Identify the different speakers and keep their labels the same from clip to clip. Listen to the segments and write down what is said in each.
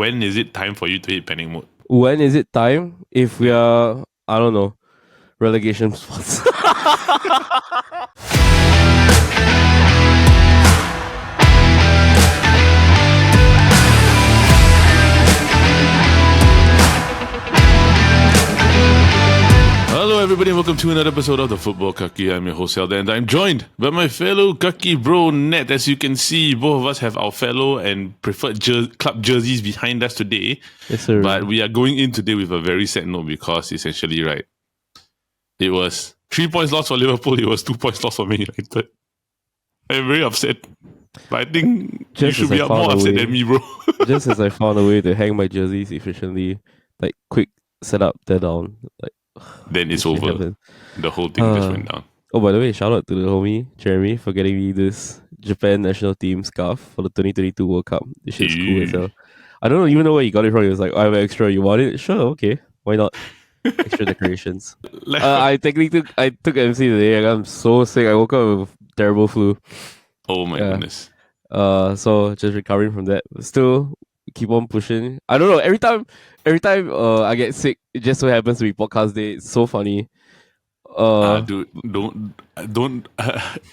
Speaker 1: when is it time for you to hit panic mode?
Speaker 2: When is it time? If we are, I don't know, relegation spots.
Speaker 1: Hello everybody and welcome to another episode of the Football Kaki. I'm your host Helder and I'm joined by my fellow Kaki bro Ned. As you can see, both of us have our fellow and preferred club jerseys behind us today.
Speaker 2: Yes, sir.
Speaker 1: But we are going in today with a very sad note because essentially, right, it was 3 points lost for Liverpool, it was 2 points lost for Man Utd. I'm very upset. But I think you should be more upset than me, bro.
Speaker 2: Just as I found a way to hang my jerseys efficiently, like quick setup, they're down.
Speaker 1: Then it's over.
Speaker 2: Happened.
Speaker 1: The whole thing just went down.
Speaker 2: Oh, by the way, shout out to the homie Jeremy for getting me this Japan national team scarf for the 2022 World Cup. This shit's cool as hell. I don't even know where he got it from. He was like, I have extra, you want it? Sure, okay. Why not? Extra decorations. I took MC today. I'm so sick. I woke up with terrible flu.
Speaker 1: Oh my goodness.
Speaker 2: So just recovering from that. Still keep on pushing. I don't know. Every time I get sick, it just so happens to be podcast day. It's so funny.
Speaker 1: Dude, don't.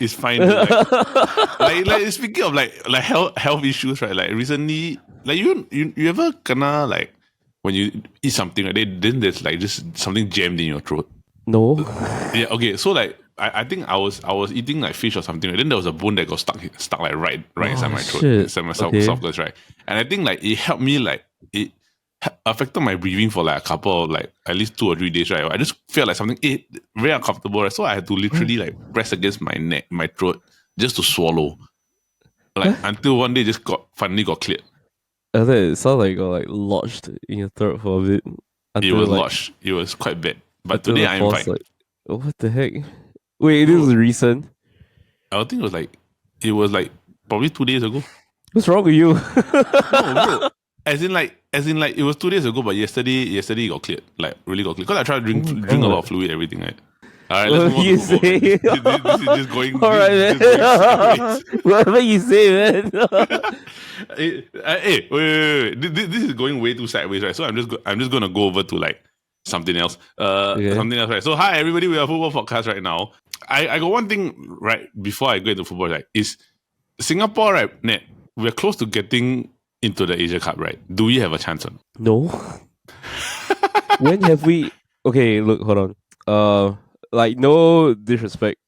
Speaker 1: It's fine. Like speaking of like health issues, right? Like recently, like you ever kena like when you eat something, right? Then there's like just something jammed in your throat.
Speaker 2: No.
Speaker 1: Yeah. Okay. So like I think I was eating like fish or something. Right? Then there was a bone that got stuck like right inside my throat, inside my esophagus, right? And I think like it helped me like it affected my breathing for like a couple of like at least 2 or 3 days, right? I just felt like something very uncomfortable, right? So I had to literally like press against my neck, my throat, just to swallow. Like until one day just finally got cleared.
Speaker 2: I thought it sounds like it got like lodged in your throat for a bit.
Speaker 1: It was lodged. It was quite bad. But today I'm fine.
Speaker 2: Like, what the heck? Wait, this was recent?
Speaker 1: I don't think it was like probably 2 days ago.
Speaker 2: What's wrong with you?
Speaker 1: No, bro. As in like it was 2 days ago, but yesterday it got cleared. Like really got cleared. Because I tried to drink a lot of fluid, everything, right? Alright, let's move on to football. This is just going. Alright, man.
Speaker 2: Whatever you say, man.
Speaker 1: Hey, wait. This is going way too sideways, right? So I'm just gonna go over to like something else. Something else, right? So hi everybody, we are Football Podcast right now. I got one thing right before I go into football, right? Is Singapore, right? Ned, we're close to getting into the Asia Cup, right? Do we have a chance on?
Speaker 2: No. When have we? Okay, look, hold on. Like no disrespect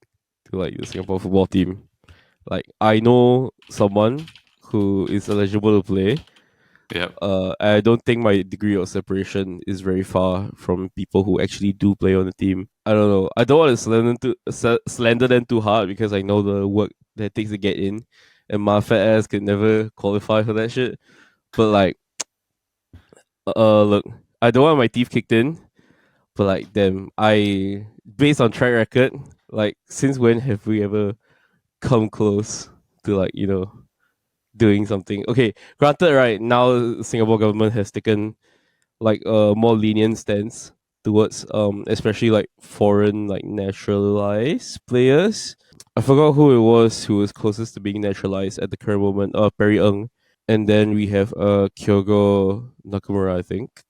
Speaker 2: to like the Singapore football team. Like I know someone who is eligible to play.
Speaker 1: Yeah.
Speaker 2: I don't think my degree of separation is very far from people who actually do play on the team. I don't know. I don't want to slander them too hard because I know the work that it takes to get in, and my fat ass could never qualify for that shit. But like, look, I don't want my teeth kicked in. But like, damn, based on track record, like, since when have we ever come close to like, doing something? Okay, granted, right now the Singapore government has taken like a more lenient stance towards especially like foreign like naturalized players. I forgot who it was who was closest to being naturalized at the current moment. Perry Ng, and then we have Kyogo Nakamura, I think.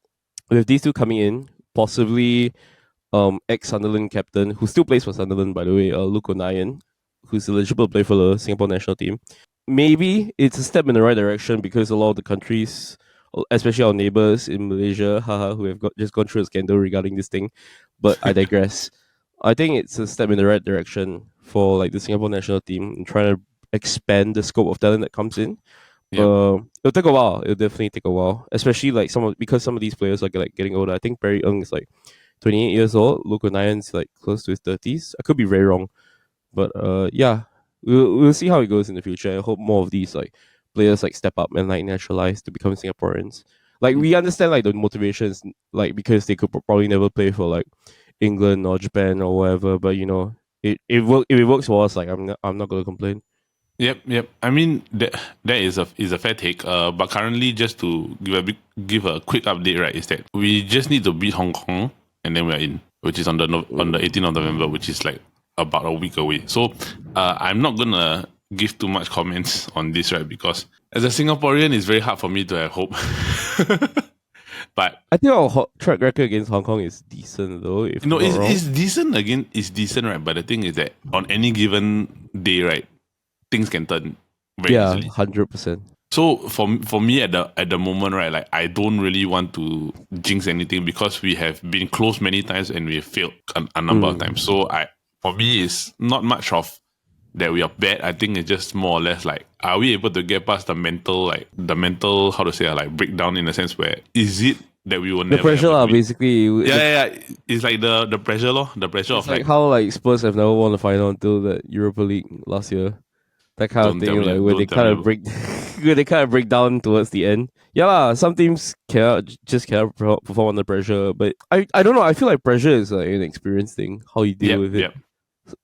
Speaker 2: With these two coming in, possibly ex-Sunderland captain, who still plays for Sunderland, by the way, Luke O'Nien, who's eligible to play for the Singapore national team. Maybe it's a step in the right direction because a lot of the countries, especially our neighbours in Malaysia, who have just gone through a scandal regarding this thing. But I digress. I think it's a step in the right direction for like the Singapore national team in trying to expand the scope of talent that comes in. Yeah. It'll take a while. It'll definitely take a while, especially like because some of these players are like getting older. I think Perry Ng is like 28 years old. Luke O'Nien's like close to his 30s. I could be very wrong, but yeah, we'll see how it goes in the future. I hope more of these like players like step up and like naturalize to become Singaporeans. Like we understand like the motivations, like because they could probably never play for like England or Japan or whatever. But if it works for us, like I'm not gonna complain.
Speaker 1: Yep. I mean that is a fair take. But currently, just to give a quick update, right, is that we just need to beat Hong Kong and then we're in, which is on the 18th of November, which is like about a week away. So I'm not gonna give too much comments on this, right? Because As a Singaporean, it's very hard for me to have hope. But
Speaker 2: I think our track record against Hong Kong is decent though. If
Speaker 1: no,
Speaker 2: it's
Speaker 1: decent again. It's decent, right? But the thing is that on any given day, right, things can turn very easily.
Speaker 2: 100%.
Speaker 1: So for me at the moment, right, like I don't really want to jinx anything because we have been close many times and we have failed a number of times. So for me, it's not much of that we are bad. I think it's just more or less like, are we able to get past the mental how to say, like breakdown in the sense where is it that we will never
Speaker 2: the pressure basically.
Speaker 1: Yeah. It's like the pressure, the pressure
Speaker 2: it's
Speaker 1: of
Speaker 2: like how like Spurs have never won the final until the Europa League last year. That kind of thing, like where they kind of break, where they kind of break down towards the end. Yeah, some teams cannot perform under pressure, but I don't know. I feel like pressure is like an experience thing. How you deal with it.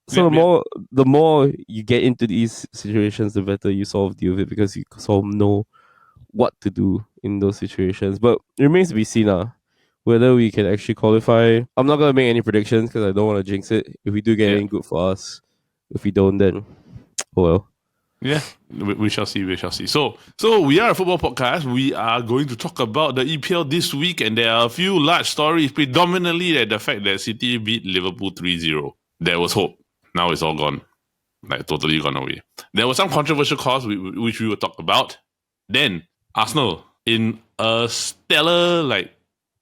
Speaker 2: So the more you get into these situations, the better you sort of deal with it because you sort of know what to do in those situations. But it remains to be seen whether we can actually qualify. I'm not gonna make any predictions because I don't want to jinx it. If we do get any, good for us. If we don't, then oh well.
Speaker 1: Yeah, we shall see. We shall see. So we are a football podcast. We are going to talk about the EPL this week, and there are a few large stories, predominantly the fact that City beat Liverpool 3-0. There was hope. Now it's all gone. Like totally gone away. There were some controversial calls which we will talk about. Then Arsenal, in a stellar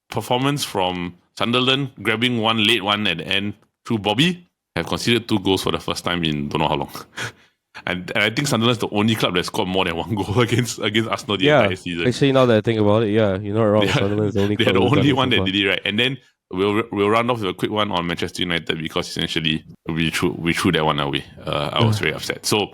Speaker 1: performance from Sunderland, grabbing one late one at the end through Bobby, have conceded 2 goals for the first time in don't know how long. And I think Sunderland's the only club that scored more than 1 goal against Arsenal the entire season.
Speaker 2: Actually, now that I think about it, you're not wrong. Sunderland's the only club.
Speaker 1: They're the only one that did it, right? And then we'll run off with a quick one on Manchester United because essentially we threw that one away. I was very upset. So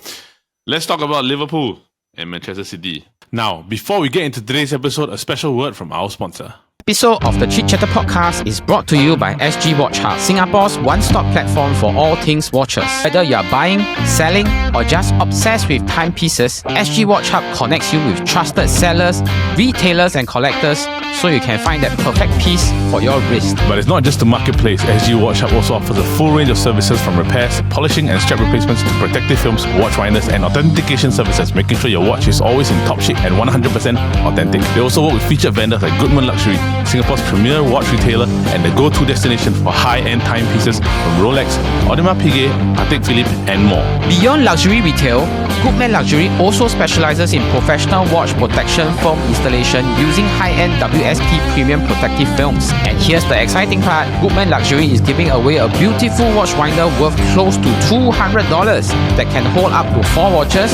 Speaker 1: let's talk about Liverpool and Manchester City. Now, before we get into today's episode, a special word from our sponsor.
Speaker 3: Episode of the Chit podcast is brought to you by SG Watch Hub, Singapore's one-stop platform for all things watches. Whether you are buying, selling, or just obsessed with timepieces, SG Watch Hub connects you with trusted sellers, retailers, and collectors so you can find that perfect piece for your wrist.
Speaker 1: But it's not just a marketplace. SG Watch Hub also offers a full range of services from repairs, polishing, and strap replacements to protective films, watch winders, and authentication services, making sure your watch is always in top shape and 100% authentic. They also work with featured vendors like Goodman Luxury, Singapore's premier watch retailer and the go-to destination for high-end timepieces from Rolex, Audemars Piguet, Patek Philippe, and more.
Speaker 3: Beyond luxury retail, Goodman Luxury also specializes in professional watch protection foam installation using high-end WSP premium protective films. And here's the exciting part, Goodman Luxury is giving away a beautiful watch winder worth close to $200 that can hold up to 4 watches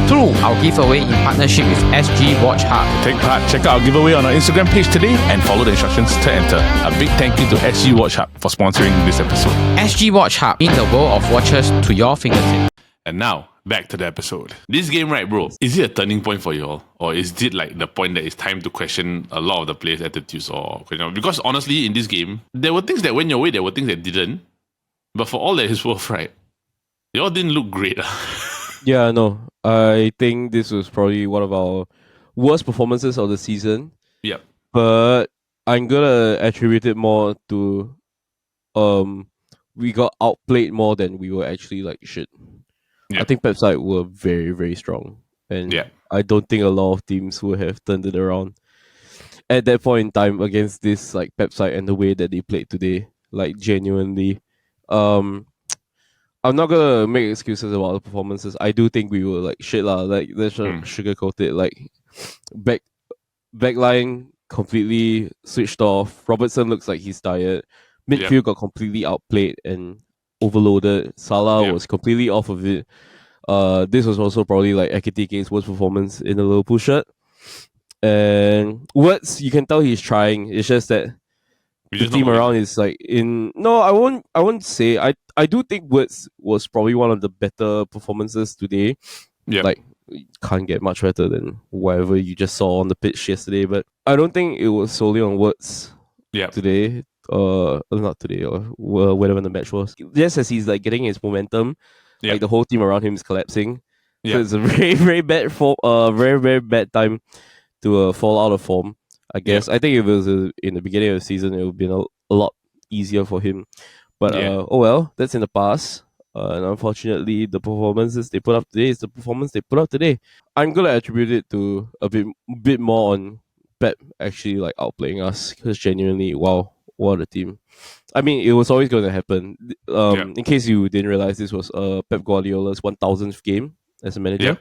Speaker 3: through our giveaway in partnership with SG Watch Hub.
Speaker 1: Take part, check out our giveaway on our Instagram page today and follow the instructions to enter. A big thank you to SG Watch Hub for sponsoring this episode.
Speaker 3: SG Watch Hub, in the world of watches to your fingertips.
Speaker 1: And now, back to the episode. This game, right, bro, is it a turning point for you all? Or is it like the point that it's time to question a lot of the players' attitudes? Because honestly, in this game, there were things that went your way, there were things that didn't. But for all that is worth, right, you all didn't look great.
Speaker 2: Yeah, no. I think this was probably one of our worst performances of the season.
Speaker 1: Yep.
Speaker 2: But I'm gonna attribute it more to we got outplayed more than we were actually shit.
Speaker 1: Yep.
Speaker 2: I think Pep's side were very, very strong. And I don't think a lot of teams would have turned it around at that point in time against this Pep side and the way that they played today. Genuinely. I'm not gonna make excuses about the performances. I do think we were shit lah. Let's sugarcoat it. Backline completely switched off. Robertson looks like he's tired. Midfield got completely outplayed and overloaded. Salah was completely off of it. This was also probably Ekitike's worst performance in the Liverpool shirt. And Wirtz, you can tell he's trying. It's just that the team around is no, I won't say. I do think Wirtz was probably one of the better performances today.
Speaker 1: Yeah.
Speaker 2: Can't get much better than whatever you just saw on the pitch yesterday. But I don't think it was solely on Wirtz today. Not today or whatever the match was. Just as he's getting his momentum, the whole team around him is collapsing. So it's a very, very bad very, very bad time to fall out of form. I guess. I think if it was in the beginning of the season, it would have been a lot easier for him. But oh well, that's in the past. And unfortunately, the performances they put up today is the performance they put up today. I'm gonna attribute it to a bit more on Pep actually like outplaying us, because genuinely, wow, what a team! I mean, it was always going to happen. In case you didn't realize, this was Pep Guardiola's 1000th game as a manager.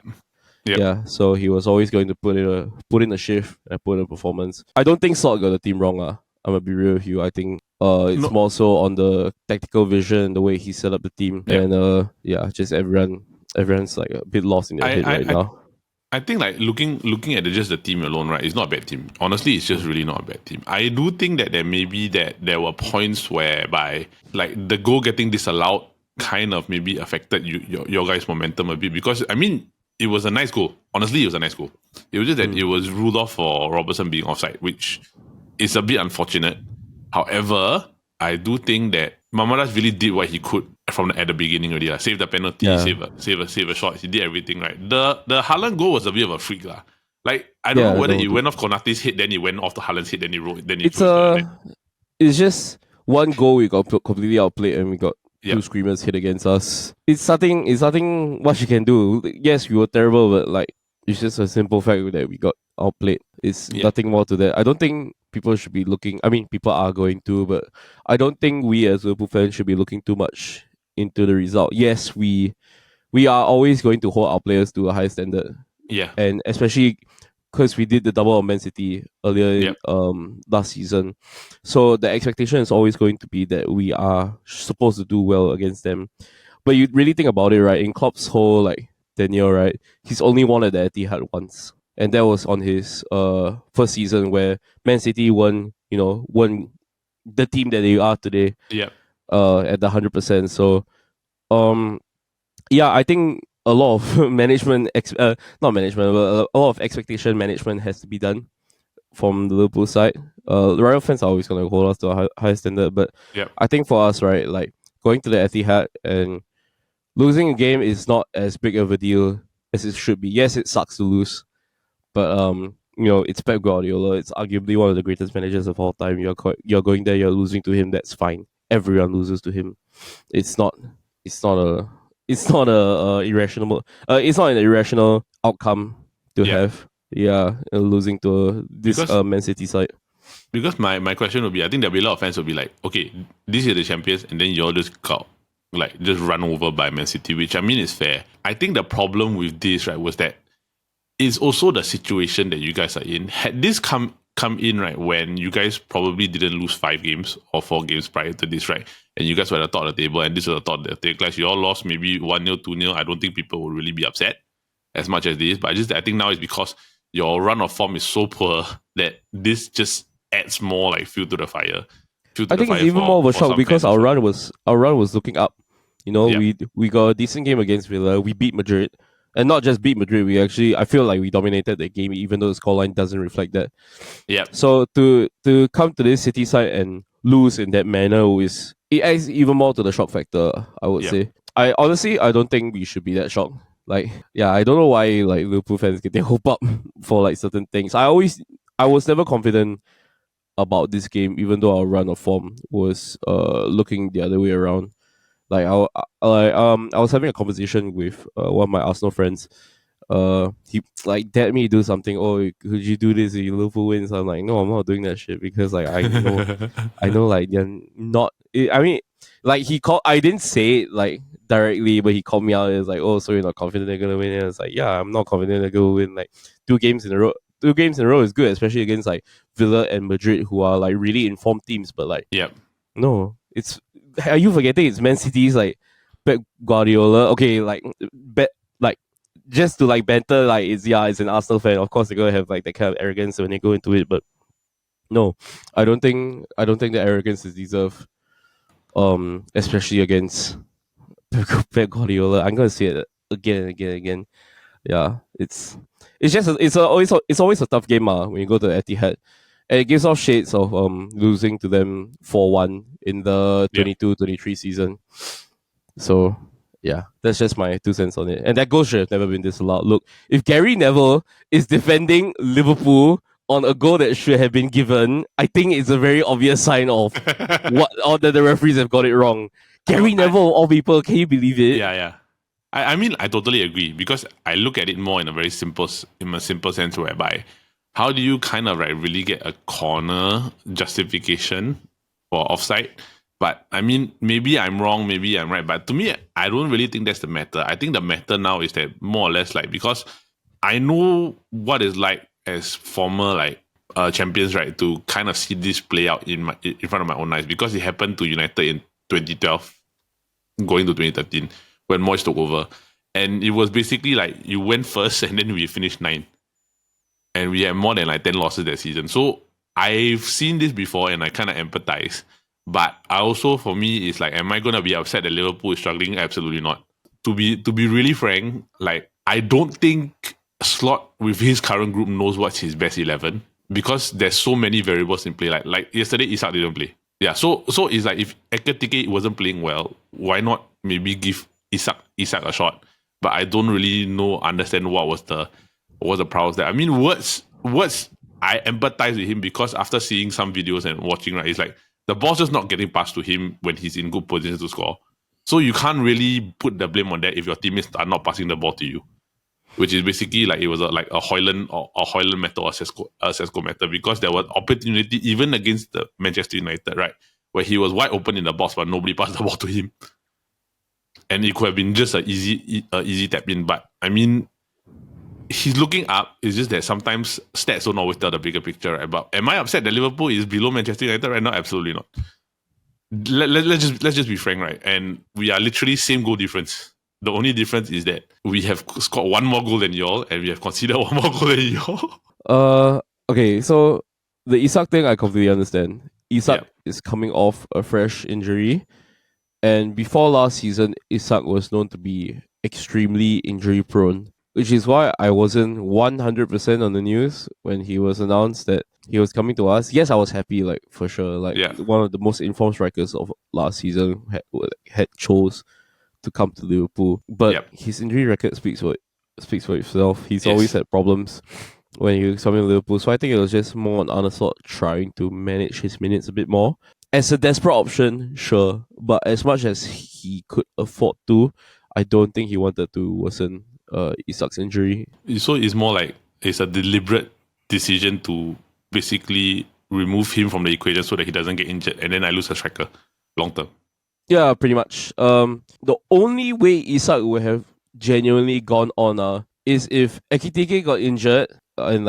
Speaker 1: Yep.
Speaker 2: Yeah, so he was always going to put in a shift and put in a performance. I don't think Slot got the team wrong. I'm gonna be real with you. I think it's more so on the tactical vision, the way he set up the team, and just everyone's like a bit lost in their head now.
Speaker 1: I think like looking at just the team alone, right? It's not a bad team. Honestly, it's just really not a bad team. I do think that there were points whereby like the goal getting disallowed kind of maybe affected your guys' momentum a bit, because I mean it was a nice goal. Honestly, it was a nice goal. It was just that it was ruled off for Robertson being offside, which is a bit unfortunate. However, I do think that Mamadas really did what he could at the beginning already. Save the penalty, save a shot. He did everything right. The Haaland goal was a bit of a freak. Like, I don't know whether it went off Konate's head, then it went off the Haaland's head, then he rolled.
Speaker 2: It's just one goal we got completely outplayed, and we got two screamers hit against us. It's nothing much you can do. Yes, we were terrible, but like it's just a simple fact that we got outplayed. It's nothing more to that. I don't think people should be looking. I mean, people are going to, but I don't think we as Liverpool fans should be looking too much into the result. Yes, we are always going to hold our players to a high standard.
Speaker 1: Yeah,
Speaker 2: and especially because we did the double on Man City earlier last season, so the expectation is always going to be that we are supposed to do well against them. But you really think about it, right? In Klopp's whole like tenure, right, he's only won at the ETIHAD once, and that was on his first season where Man City won the team that they are today. At the 100%. So, I think a lot of not management, but a lot of expectation management has to be done from the Liverpool side. The Royal fans are always going to hold us to a high standard, but I think for us, right, like going to the Etihad and losing a game is not as big of a deal as it should be. Yes, it sucks to lose, but it's Pep Guardiola. It's arguably one of the greatest managers of all time. You're going there, you're losing to him. That's fine. Everyone loses to him. It's not an irrational outcome to have. Losing to this Man City side.
Speaker 1: Because my question would be, I think there'll be a lot of fans will be like, okay, this is the champions, and then you'll just just run over by Man City, which I mean is fair. I think the problem with this, right, was that it's also the situation that you guys are in. Had this come in, right, when you guys probably didn't lose 5 games or 4 games prior to this, right, and you guys were at the top of the table, and this was the top of the table, guys, you all lost maybe 1-0, 2-0, I don't think people will really be upset as much as this. But I think now it's because your run of form is so poor that this just adds more like fuel to the fire.
Speaker 2: I think it's even more of a shock because our run was looking up. We got a decent game against Villa. We beat Madrid. And not just beat Madrid, I feel like we dominated the game, even though the scoreline doesn't reflect that.
Speaker 1: Yeah.
Speaker 2: So to come to this City side and lose in that manner it adds even more to the shock factor, I would say. I don't think we should be that shocked. Like, I don't know why like Liverpool fans get their hope up for like certain things. I was never confident about this game, even though our run of form was looking the other way around. Like I was having a conversation with one of my Arsenal friends. He like dared me to do something. Oh, could you do this if Liverpool wins? I'm like, no, I'm not doing that shit because like I know like they're not. I mean, like he called. I didn't say it like directly, but he called me out. It's like, oh, so you're not confident they're gonna win? And it's like, yeah, I'm not confident they're gonna win. Like 2 games in a row. 2 games in a row is good, especially against like Villa and Madrid, who are like really informed teams. But like, no, are you forgetting it's Man City's like Pep Guardiola? Okay, like just to like banter, like it's an Arsenal fan. Of course they're gonna have like that kind of arrogance when they go into it, but no, I don't think the arrogance is deserved. Especially against Pep Guardiola. I'm gonna say it again and again and again. Yeah, it's always a tough game when you go to Etihad. And it gives off shades of losing to them 4-1 in the 22-23 season. So, that's just my 2 cents on it. And that goal should have never been disallowed. Look, if Gary Neville is defending Liverpool on a goal that should have been given, I think it's a very obvious sign of that the referees have got it wrong. Gary Neville, of all people, can you believe it?
Speaker 1: Yeah. I mean, I totally agree because I look at it more in a simple sense whereby how do you kind of really get a corner justification for offside? But I mean, maybe I'm wrong, maybe I'm right. But to me, I don't really think that's the matter. I think the matter now is that more or less because I know what it's like as former champions, right, to kind of see this play out in front of my own eyes because it happened to United in 2012, going to 2013 when Moyes took over, and it was basically you went first and then we finished 9th, and we had more than 10 losses that season. So I've seen this before and I kind of empathize. But I also, for me, it's am I gonna be upset that Liverpool is struggling? Absolutely not. To be really frank, I don't think Slot with his current group knows what's his best 11 because there's so many variables in play. Like yesterday, Isak didn't play. Yeah, so it's if Ekatike wasn't playing well, why not maybe give Isak a shot? But I don't really understand what was the problems there. I mean, words. I empathize with him because after seeing some videos and watching, right, it's the ball's just not getting passed to him when he's in good position to score. So you can't really put the blame on that if your teammates are not passing the ball to you, which is basically it was a Højlund or a Højlund matter or Sesko matter because there was opportunity even against the Manchester United, right, where he was wide open in the box but nobody passed the ball to him, and it could have been just an easy tap in. But I mean, he's looking up. It's just that sometimes stats don't always tell the bigger picture, right? But am I upset that Liverpool is below Manchester United right now? Absolutely not. Let's just be frank, right? And we are literally same goal difference. The only difference is that we have scored one more goal than y'all, and we have conceded one more goal than y'all.
Speaker 2: Okay, so the Isak thing I completely understand. Isak is coming off a fresh injury, and before last season, Isak was known to be extremely injury prone, which is why I wasn't 100% on the news when he was announced that he was coming to us. Yes, I was happy, for sure. One of the most informed strikers of last season had chose to come to Liverpool, but his injury record speaks for itself. He's always had problems when he was coming to Liverpool, so I think it was just more on Arne Slot trying to manage his minutes a bit more. As a desperate option, sure, but as much as he could afford to, I don't think he wanted to worsen Isak's injury.
Speaker 1: So it's more it's a deliberate decision to basically remove him from the equation so that he doesn't get injured, and then I lose a striker long term.
Speaker 2: Yeah, pretty much. The only way Isak would have genuinely gone on is if Ekitike got injured and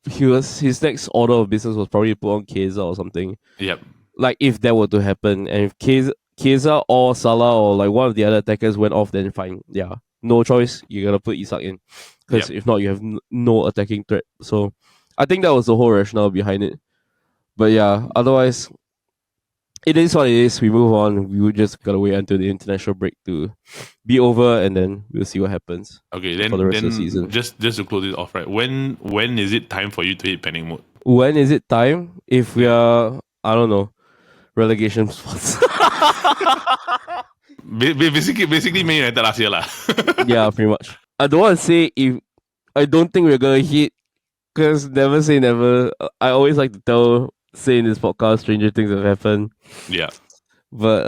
Speaker 2: his next order of business was probably put on Keza or something.
Speaker 1: Yep.
Speaker 2: If that were to happen, and if Keza or Salah or one of the other attackers went off, then fine. Yeah, no choice. You gotta put Isak in because if not, you have no attacking threat. So I think that was the whole rationale behind it. But yeah, otherwise, it is what it is. We move on. We just gotta wait until the international break to be over, and then we'll see what happens.
Speaker 1: Okay, then
Speaker 2: for the rest of the season.
Speaker 1: Just to close it off, right? When is it time for you to hit panic mode?
Speaker 2: When is it time? If we are, I don't know, relegation spots.
Speaker 1: Basically, Man United last year lah.
Speaker 2: Yeah, pretty much. I don't want to say if I don't think we're gonna hit, because never say never. I always like to say in this podcast, stranger things have happened.
Speaker 1: Yeah.
Speaker 2: But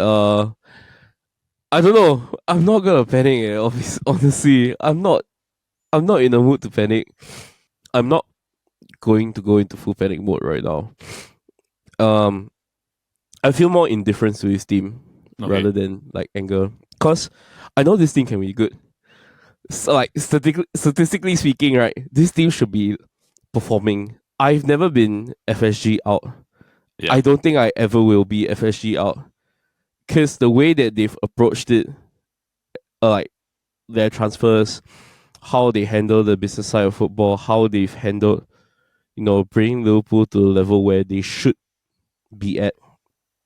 Speaker 2: I don't know. I'm not gonna panic. Honestly, I'm not in the mood to panic. I'm not going to go into full panic mode right now. I feel more indifference to this team rather than anger, because I know this team can be good. So statistically speaking, right, this team should be performing. I've never been FSG out. Yeah. I don't think I ever will be FSG out, because the way that they've approached it, their transfers, how they handle the business side of football, how they've handled, bringing Liverpool to the level where they should be at.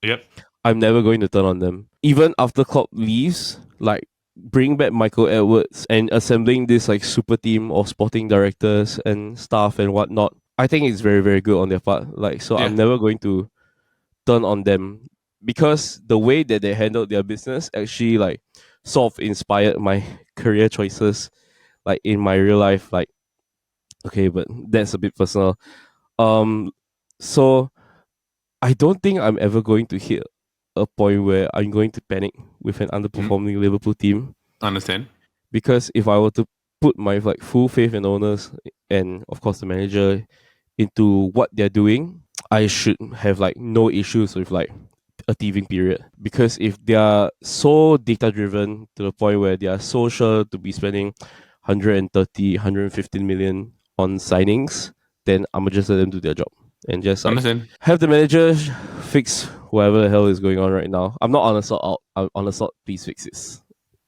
Speaker 1: Yep.
Speaker 2: I'm never going to turn on them. Even after Klopp leaves, bring back Michael Edwards and assembling this super team of sporting directors and staff and whatnot, I think it's very, very good on their part. I'm never going to turn on them, because the way that they handled their business actually sort of inspired my career choices in my real life. Okay, but that's a bit personal. So I don't think I'm ever going to hit a point where I'm going to panic with an underperforming Liverpool team.
Speaker 1: Understand?
Speaker 2: Because if I were to put my like full faith in owners and of course the manager into what they're doing, I should have like no issues with like a thieving period. Because if they are so data driven to the point where they are so sure to be spending 130, 115 million on signings, then I'm just let them do their job and just like, have the manager fix whatever the hell is going on right now. I'm not on a sort out. I'm on a sort. Please fix this.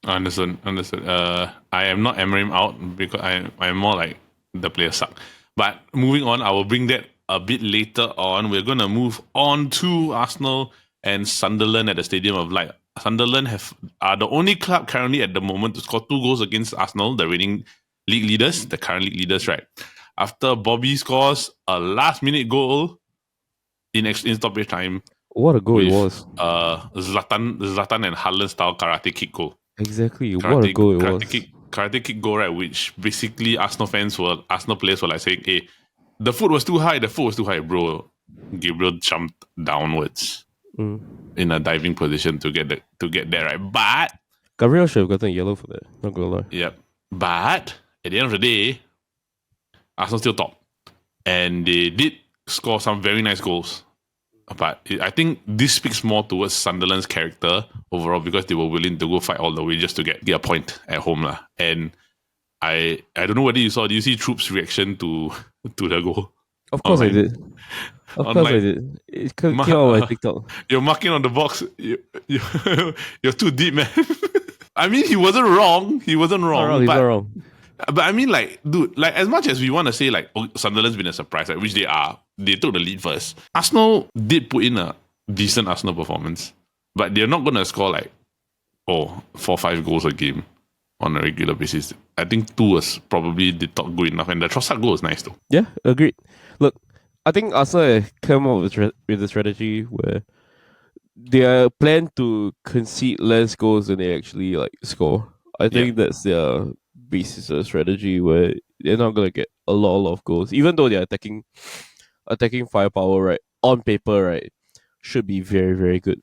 Speaker 1: Understood. I am not Emirates out because I'm more like the players suck. But moving on, I will bring that a bit later on. We're gonna move on to Arsenal and Sunderland at the Stadium of Light. Sunderland are the only club currently at the moment to score 2 goals against Arsenal, the reigning league leaders, the current league leaders, right? After Bobby scores a last-minute goal in stoppage time.
Speaker 2: What a goal it was!
Speaker 1: Zlatan and Haaland style karate kick goal.
Speaker 2: Exactly. What a goal it was.
Speaker 1: Karate kick goal, right? Which basically Arsenal players were like saying, "Hey, the foot was too high. Bro." Gabriel jumped downwards in a diving position to get there, right? But
Speaker 2: Gabriel should have gotten a yellow for that. Not gonna lie.
Speaker 1: Yep. But at the end of the day, Arsenal still top, and they did score some very nice goals. But I think this speaks more towards Sunderland's character overall because they were willing to go fight all the way just to get a point at home lah. And I don't know whether you saw. Do you see Troop's reaction to the goal?
Speaker 2: Of course I did. Of course I did. It came on my TikTok.
Speaker 1: You're marking on the box. You're too deep, man. I mean, he wasn't wrong. He's not wrong. But I mean, like, dude, like, as much as we want to say, like, Sunderland's been a surprise, like, which they are, they took the lead first. Arsenal did put in a decent Arsenal performance, but they're not going to score, like, 4 or 5 goals a game on a regular basis. I think 2 was probably the top good enough, and the Trossard goal is nice, though.
Speaker 2: Yeah, agreed. Look, I think Arsenal came up with a strategy where they plan to concede less goals than they actually, like, score. I think that's their basis of strategy where they're not gonna get a lot of goals, even though they're attacking firepower, right? On paper, right, should be very, very good.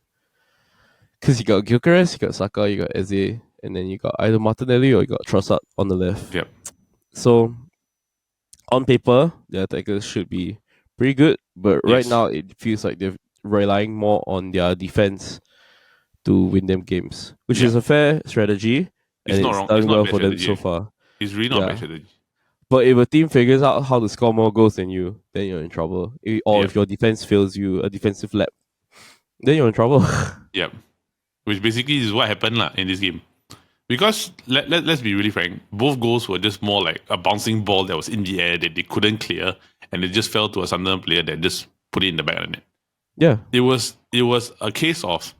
Speaker 2: Because you got Gyökeres, you got Saka, you got Eze, and then you got either Martinelli or you got Trossard on the left.
Speaker 1: Yep.
Speaker 2: So on paper, the attackers should be pretty good, but right now it feels like they're relying more on their defense to win them games, which is a fair strategy.
Speaker 1: It's not wrong.
Speaker 2: Done well for them
Speaker 1: strategy.
Speaker 2: so far.
Speaker 1: It's really not bad strategy.
Speaker 2: But if a team figures out how to score more goals than you, then you're in trouble. If your defense fails you a defensive lap, then you're in trouble.
Speaker 1: Yep. Which basically is what happened in this game. Because let's be really frank, both goals were just more like a bouncing ball that was in the air that they couldn't clear, and it just fell to a Sunderland player that just put it in the back of the net.
Speaker 2: Yeah.
Speaker 1: It was a case of,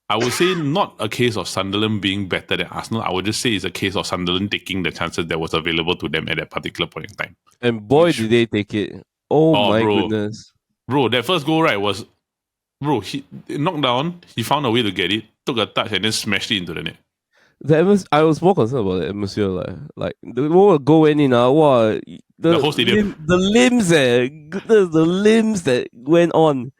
Speaker 1: I would say not a case of Sunderland being better than Arsenal. I would just say it's a case of Sunderland taking the chances that was available to them at that particular point in time.
Speaker 2: And boy, did they take it. Oh my goodness.
Speaker 1: Bro, that first goal, right, was... Bro, he knocked down, he found a way to get it, took a touch and then smashed it into the net.
Speaker 2: I was more concerned about the atmosphere. Like the goal went in. The
Speaker 1: whole stadium.
Speaker 2: The limbs that went on.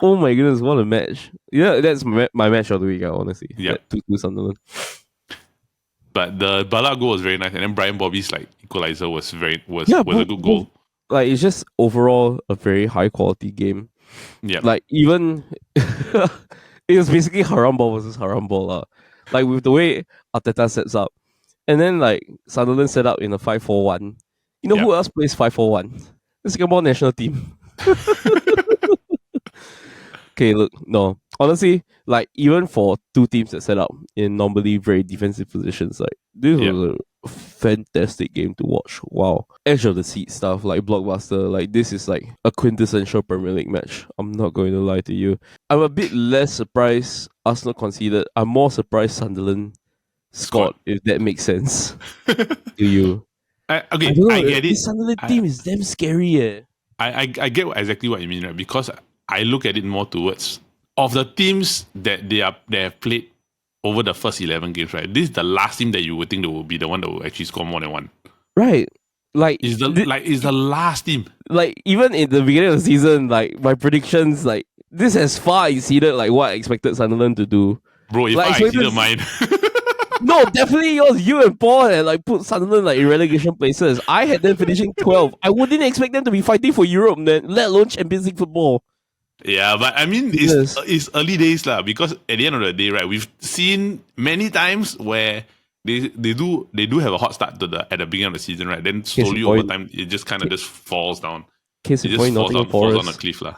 Speaker 2: Oh my goodness, what a match. Yeah, that's my match of the week, honestly.
Speaker 1: Yeah.
Speaker 2: 2-2 Sunderland.
Speaker 1: But the Bala goal was very nice. And then Brian Bobby's equalizer was a good goal.
Speaker 2: Like, it's just overall a very high quality game.
Speaker 1: Yeah.
Speaker 2: Like, even... it was basically haram ball versus haram ball. Like, with the way Arteta sets up. And then, like, Sunderland set up in a 5-4-1. You know who else plays 5-4-1? The Singapore national team. Okay, look, no. Honestly, like, even for 2 teams that set up in normally very defensive positions, like, this was a fantastic game to watch. Wow. Edge of the seat stuff, like, blockbuster. Like, this is, like, a quintessential Premier League match. I'm not going to lie to you. I'm a bit less surprised Arsenal conceded. I'm more surprised Sunderland scored, if that makes sense to you.
Speaker 1: I get it.
Speaker 2: This Sunderland team is damn scary,
Speaker 1: I get exactly what you mean, right? Because I look at it more towards of the teams that they have played over the first 11 games, right? This is the last team that you would think that will be the one that will actually score more than one.
Speaker 2: Right. Like,
Speaker 1: is the last team.
Speaker 2: Like, even in the beginning of the season, like, my predictions, like, this has far exceeded like what I expected Sunderland to do.
Speaker 1: Bro, if
Speaker 2: like,
Speaker 1: I exceeded mine.
Speaker 2: No, definitely yours. You and Paul had like put Sunderland like in relegation places. I had them finishing 12. I wouldn't expect them to be fighting for Europe, then, let alone Champions League football.
Speaker 1: Yeah, but I mean, it's early days lah. Because at the end of the day, right, we've seen many times where they do have a hot start at the beginning of the season, right? Then slowly over time, it just kind of just falls down.
Speaker 2: Case in point,
Speaker 1: falls on a cliff lah.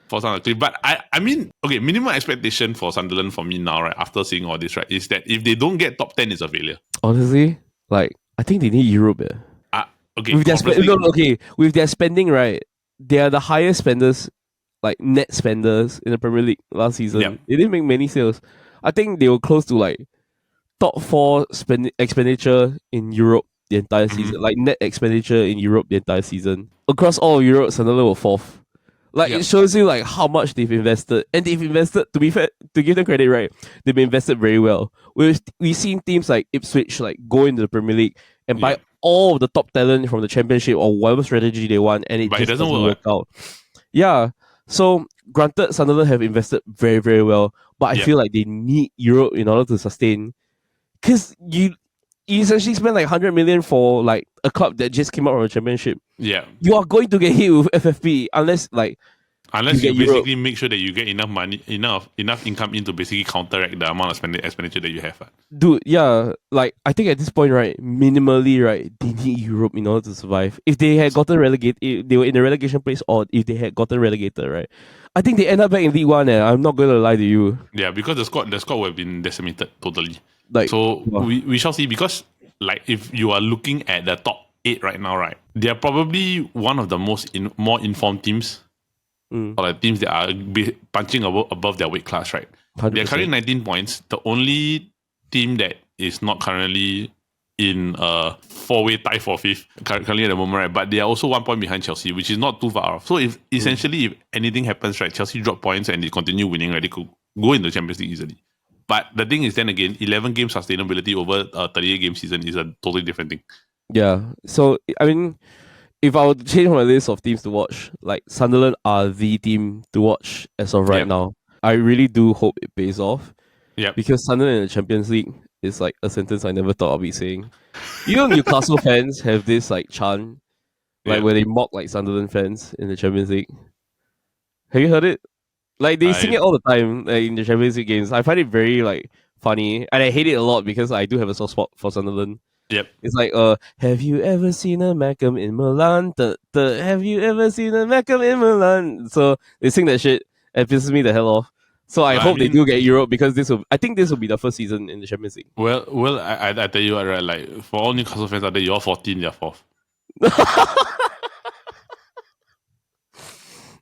Speaker 1: Falls on a cliff. But I mean, okay, minimum expectation for Sunderland for me now, right, after seeing all this, right, is that if they don't get top 10, it's a failure.
Speaker 2: Honestly, like, I think they need Europe.
Speaker 1: Okay.
Speaker 2: With their spending, right, they are the highest spenders, like net spenders in the Premier League last season.
Speaker 1: Yep.
Speaker 2: They didn't make many sales. I think they were close to like top 4 expenditure in Europe the entire season. Like net expenditure in Europe the entire season. Across all of Europe, Sunderland were 4th. Like, it shows you like how much they've invested. And they've invested, to be fair, to give them credit, right, they've invested very well. We've seen teams like Ipswich like go into the Premier League and buy all of the top talent from the Championship or whatever strategy they want, and it doesn't work out. Yeah. So, granted, Sunderland have invested very, very well, but I feel like they need Europe in order to sustain. Because you essentially spend like 100 million for like a club that just came out from a Championship.
Speaker 1: Yeah.
Speaker 2: You are going to get hit with FFP unless you
Speaker 1: basically make sure that you get enough money, enough income in to basically counteract the amount of expenditure that you have.
Speaker 2: Dude, yeah. Like, I think at this point, right, minimally, right, they need Europe in order to survive. If they had gotten relegated, if they were in a relegation place, or if they had gotten relegated, right, I think they end up back in League One. I'm not going to lie to you.
Speaker 1: Yeah, because the squad would have been decimated totally.
Speaker 2: Like,
Speaker 1: so we shall see, because like if you are looking at the top 8 right now, right, they are probably one of the more informed teams. Or like teams that are punching above their weight class, right? 100%. They're currently 19 points. The only team that is not currently in a 4-way tie for 5th currently at the moment, right? But they are also 1 point behind Chelsea, which is not too far off. So if anything happens, right, Chelsea drop points and they continue winning, right, they could go into the Champions League easily. But the thing is, then again, 11 game sustainability over a 38 game season is a totally different thing.
Speaker 2: Yeah. So I mean, if I were to change my list of teams to watch, like, Sunderland are the team to watch as of right now. I really do hope it pays off.
Speaker 1: Yeah.
Speaker 2: Because Sunderland in the Champions League is like a sentence I never thought I'd be saying. You know, Newcastle fans have this like chant, like where they mock like Sunderland fans in the Champions League. Have you heard it? Like, they sing it all the time, like, in the Champions League games. I find it very like funny, and I hate it a lot because I do have a soft spot for Sunderland.
Speaker 1: Yep.
Speaker 2: It's like, have you ever seen a Macam in Milan? Have you ever seen a Macam in Milan? So they sing that shit and pisses me the hell off. So I hope they do get Europe, because I think this will be the first season in the Champions League.
Speaker 1: Well, I tell you what, right? Like, for all Newcastle fans out there, you're 14, you're 4th.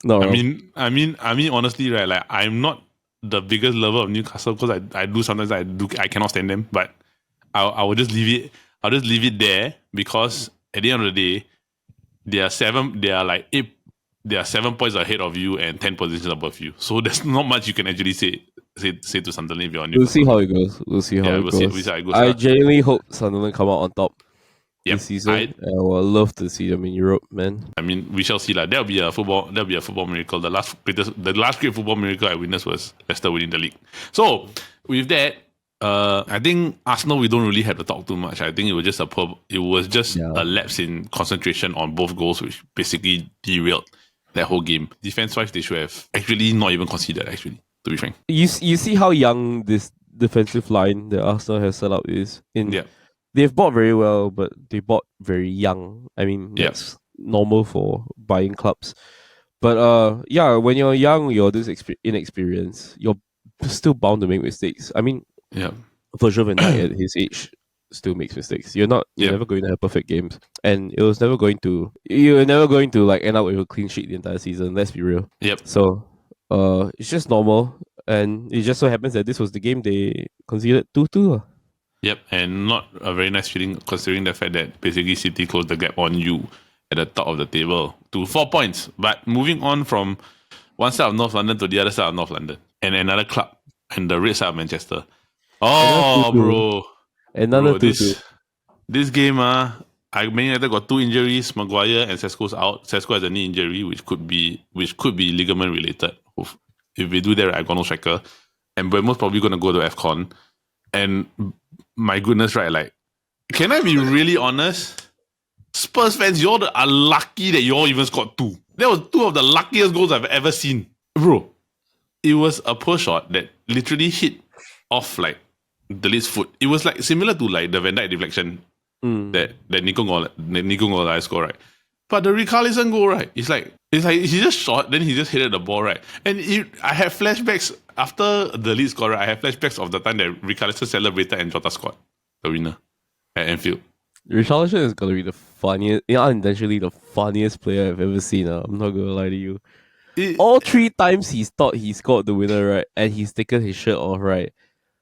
Speaker 2: No,
Speaker 1: I mean, honestly, right? Like, I'm not the biggest lover of Newcastle, because I cannot stand them. But I will just leave it. I'll just leave it there, because at the end of the day, they are 7 points ahead of you and 10 positions above you. So there's not much you can actually say to Sunderland if you're on Newcastle.
Speaker 2: We'll see how it goes. We'll see how it goes. I genuinely hope Sunderland come out on top this season. I would love to see them in Europe, man. I
Speaker 1: mean, we shall see. That'll be a football miracle. The last great football miracle I witnessed was Leicester winning the league. So with that, I think Arsenal, we don't really have to talk too much. I think it was just a lapse in concentration on both goals, which basically derailed that whole game. Defense-wise, they should have actually not even considered, actually, to be frank.
Speaker 2: You see how young this defensive line that Arsenal has set up is? They've bought very well, but they bought very young. I mean, that's normal for buying clubs. But when you're young, you're this inexperienced, you're still bound to make mistakes. I mean, Virgil van Dijk at his age still makes mistakes. You're never going to have perfect games, and you're never going to like end up with a clean sheet the entire season. Let's be real.
Speaker 1: Yep.
Speaker 2: So it's just normal, and it just so happens that this was the game they conceded 2-2.
Speaker 1: Yep, and not a very nice feeling, considering the fact that basically City closed the gap on you at the top of the table to 4 points. But moving on from one side of North London to the other side of North London, and another club and the red side of Manchester. Oh, bro.
Speaker 2: Another 2-2.
Speaker 1: This game, Man Utd got 2 injuries. Maguire and Sesko's out. Sesko has a knee injury, which could be ligament related. if we do that, right, I got no striker. And Buemo's probably going to go to AFCON. And my goodness, right, like, can I be really honest? Spurs fans, y'all are lucky that y'all even scored 2. That was 2 of the luckiest goals I've ever seen. Bro, it was a push shot that literally hit off like the Leeds foot. It was like similar to like the Van Dijk deflection that Nico Ngola scored, right? But the Richarlison goal, right? It's like he just shot, then he just hit the ball, right? And I have flashbacks after the Leeds score, right? I have flashbacks of the time that Richarlison celebrated and Jota scored the winner at Anfield.
Speaker 2: Richarlison is gonna be the funniest, unintentionally the funniest player I've ever seen. I'm not gonna lie to you. All 3 times he's thought he scored the winner, right? And he's taken his shirt off, right?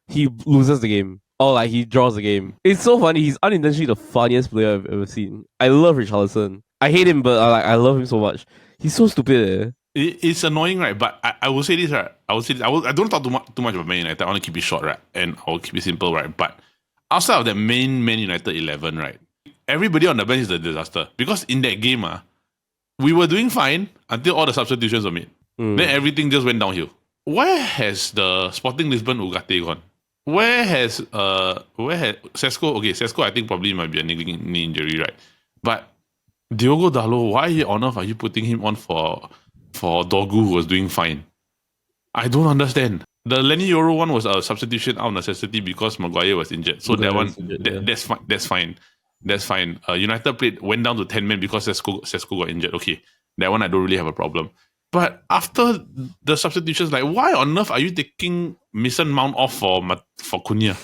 Speaker 2: He loses the game. Or like he draws the game. It's so funny. He's unintentionally the funniest player I've ever seen. I love Richarlison. I hate him, but I love him so much. He's so stupid.
Speaker 1: It's annoying, right? But I will say this, right? I don't talk too much about Man United. I want to keep it short, right? And I'll keep it simple, right? But outside of that main Man United 11, right? Everybody on the bench is a disaster. Because in that game, we were doing fine until all the substitutions were made. Then everything just went downhill. Where has the Sporting Lisbon Ugarte gone? Where has Sesko? Okay, Sesko I think probably might be a knee injury, right? But Diogo Dalot, why on earth are you putting him on for Dorgu, who was doing fine? I don't understand. The Lenny Yoro one was a substitution out of necessity because Maguire was injured. So that one, that's fine. That's fine. United went down to 10 men because Sesko got injured. Okay, that one I don't really have a problem. But after the substitutions, like, why on earth are you taking Mason Mount off for Cunha?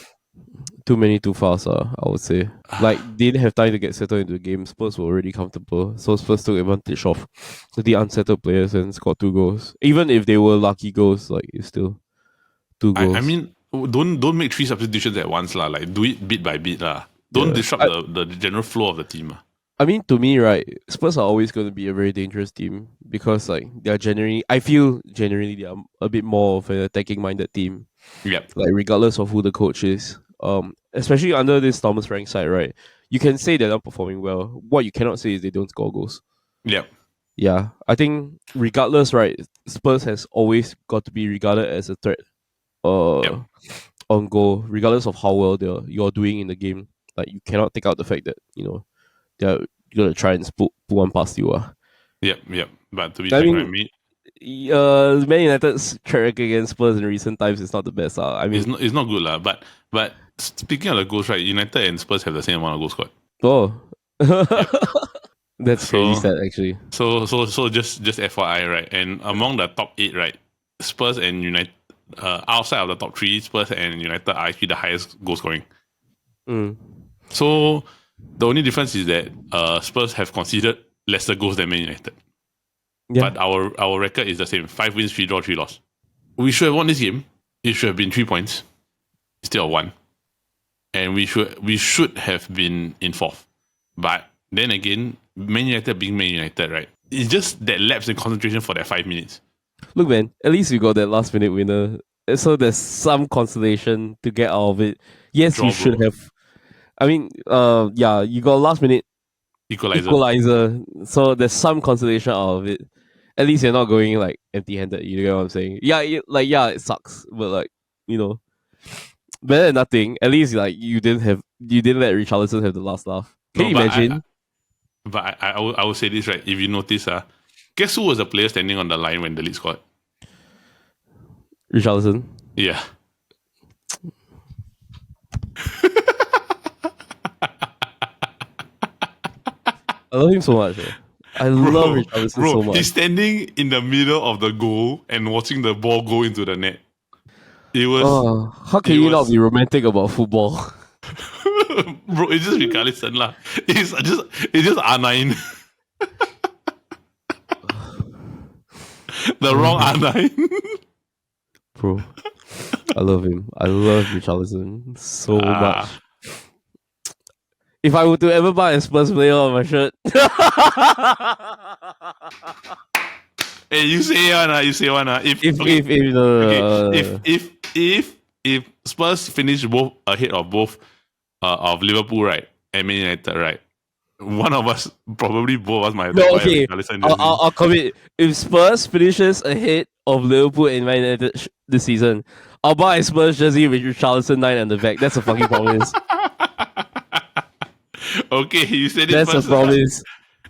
Speaker 2: Too many too fast, I would say. Like, they didn't have time to get settled into the game. Spurs were already comfortable. So Spurs took advantage of the unsettled players and scored 2 goals. Even if they were lucky goals, like, it's still 2 goals.
Speaker 1: I mean, don't make 3 substitutions at once, lah. Like, do it bit by bit, lah. Don't disrupt the general flow of the team.
Speaker 2: I mean, to me, right, Spurs are always going to be a very dangerous team because, like, I feel generally they are a bit more of an attacking-minded team.
Speaker 1: Yep.
Speaker 2: Like, regardless of who the coach is. Especially under this Thomas Frank side, right? You can say they're not performing well. What you cannot say is they don't score goals.
Speaker 1: Yep.
Speaker 2: Yeah. I think regardless, right, Spurs has always got to be regarded as a threat on goal, regardless of how well you're doing in the game. Like, you cannot take out the fact that, they're going to try and pull one past you.
Speaker 1: Yep. But to be frank,
Speaker 2: Man United's track record against Spurs in recent times is not the best. I mean,
Speaker 1: it's not good, but speaking of the goals, right, United and Spurs have the same amount of goals scored.
Speaker 2: Oh. That's pretty sad, actually.
Speaker 1: So just FYI, right? And among the top 8, right, Spurs and United, outside of the top 3, Spurs and United are actually the highest goal scoring. So the only difference is that Spurs have conceded lesser goals than Man United. Yeah. But our record is the same: 5 wins, 3 draws, 3 loss. We should have won this game. It should have been 3 points instead of 1, and we should have been in 4th. But then again, Man United being Man United, right? It's just that lapse in concentration for that 5 minutes.
Speaker 2: Look, man, at least we got that last minute winner, so there's some consolation to get out of it. Yes, you should have. I mean, you got a last minute equalizer, so there's some consolation out of it. At least you're not going like empty-handed. You know what I'm saying? Yeah, it sucks, but like, better than nothing. At least like you didn't let Richarlison have the last laugh. Can you imagine?
Speaker 1: I will say this, right? If you notice, guess who was the player standing on the line when the lead scored?
Speaker 2: Richarlison.
Speaker 1: Yeah.
Speaker 2: I love him so much. I love Richarlison so much.
Speaker 1: He's standing in the middle of the goal and watching the ball go into the net. It was.
Speaker 2: How can you not be romantic about football?
Speaker 1: Bro, it's just Richarlison lah. It's just R9. The wrong R9.
Speaker 2: Bro, I love him. I love Richarlison so much. If I were to ever buy a Spurs player on my shirt.
Speaker 1: Hey, you say one. If Spurs finish both ahead of both of Liverpool, right, and Man United, right, one of us, probably both of us, might have
Speaker 2: No,
Speaker 1: to buy
Speaker 2: okay.
Speaker 1: a Richarlison jersey.
Speaker 2: I'll commit. If Spurs finishes ahead of Liverpool and Man Utd this season, I'll buy a Spurs jersey with Richarlison 9 on the back. That's a fucking promise.
Speaker 1: Okay, you said it
Speaker 2: That's
Speaker 1: first.
Speaker 2: a promise.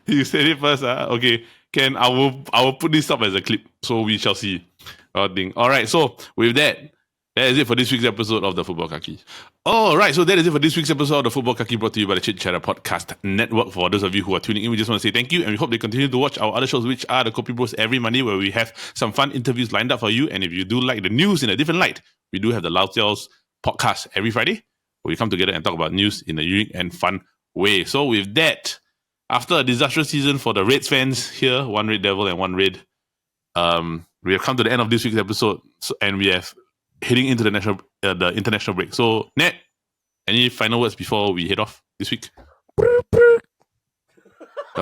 Speaker 1: You said it first. Okay, Ken, I will put this up as a clip, so we shall see. All right, so with that is it for this week's episode of the Football Kaki. All right, so that is it for this week's episode of the Football Kaki, brought to you by the Chit Podcast Network. For those of you who are tuning in, we just want to say thank you, and we hope they continue to watch our other shows, which are the Copy Bros every Monday, where we have some fun interviews lined up for you. And if you do like the news in a different light, we do have the Loud Tales podcast every Friday, where we come together and talk about news in a unique and fun way. So with that, after a disastrous season for the Reds fans here, one Red Devil and one Red, we have come to the end of this week's episode, and we have heading into the international break. So, Ned, any final words before we head off this week? The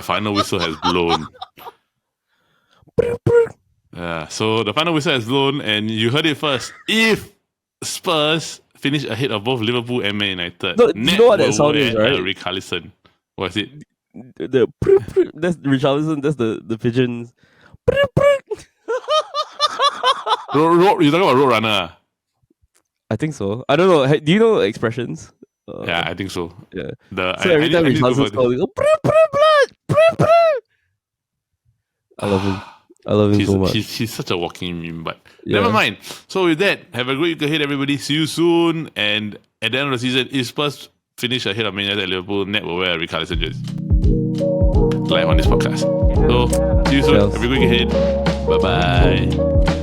Speaker 1: final whistle has blown. So the final whistle has blown, and you heard it first. If Spurs finish ahead of both Liverpool and Man United,
Speaker 2: No, you know what that sound is, right?
Speaker 1: Richarlison. What is it?
Speaker 2: That's Richarlison. That's the pigeons.
Speaker 1: You're talking about Roadrunner?
Speaker 2: I think so. I don't know. Do you know expressions?
Speaker 1: Yeah, I think so.
Speaker 2: Yeah.
Speaker 1: So
Speaker 2: every time Richarlison's calling, I love him. I love him so much.
Speaker 1: He's such a walking meme, but never mind. So with that, have a great week ahead, everybody. See you soon. And at the end of the season, if Spurs finish ahead of Man United and Liverpool, Ned will wear a Richarlison jersey. Live on this podcast. So see you soon. Have a great week ahead. Bye-bye.